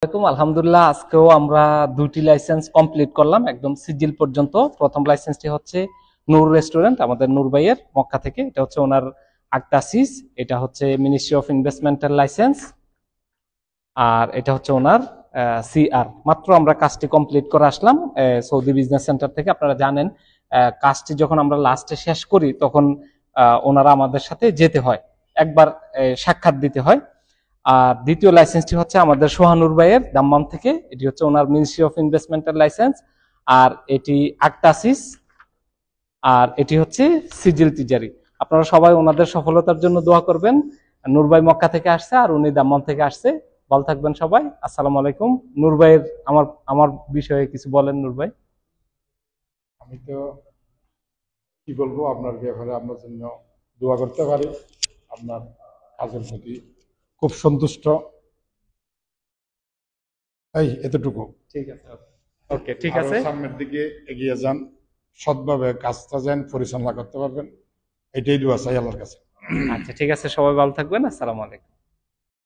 আলহামদুলিল্লাহ, আজকেও আমরা দুটি লাইসেন্স কমপ্লিট করলাম একদম সিজিল পর্যন্ত। প্রথম লাইসেন্সটি হচ্ছে নূর রেস্টুরেন্ট, আমাদের নূর ভাইয়ের মক্কা থেকে। এটা হচ্ছে ওনার আক্তাসিস, এটা হচ্ছে মিনিস্ট্রি অফ ইনভেস্টমেন্টের লাইসেন্স, আর এটা হচ্ছে ওনার সিআর। মাত্র আমরা কাজটি কমপ্লিট করে আসলাম সৌদি বিজনেস সেন্টার থেকে। আপনারা জানেন কাজটি যখন আমরা লাস্টে শেষ করি তখন ওনারা আমাদের সাথে যেতে হয়, একবার সাক্ষাৎ দিতে হয়। আর দ্বিতীয় লাইসেন্সটি হচ্ছে আমাদের সোহানুর ভাইয়ের দাম্মাম থেকে, এটি হচ্ছে ওনার মিনিস্ট্রি অফ ইনভেস্টমেন্টের লাইসেন্স, আর এটি আক্তাসিস, আর এটি হচ্ছে সিজিল তিজারি। আপনারা সবাই ওনাদের সফলতার জন্য দোয়া করবেন। নূর ভাই মক্কা থেকে আসছে আর উনি দাম্মাম থেকে আসছে। ভালো থাকবেন সবাই। আসসালামু আলাইকুম। নূর ভাইয়ের আমার আমার বিষয়ে কিছু বলেন নূর ভাই। আমি তো কি বলবো, আপনার ব্যাপারে আপনার জন্য দোয়া করতে পারি। আপনার কাজের প্রতি খুব সন্তুষ্ট। এই এতটুকু। ঠিক আছে, ওকে, ঠিক আরো আছে। সামনের দিকে এগিয়ে যান, সৎভাবে কাজটা যেন পরিচালনা করতে পারবেন, এটাই দোয়া চাই আল্লাহর কাছে। আচ্ছা, ঠিক আছে, সবাই ভালো থাকবেন। আসসালামু আলাইকুম।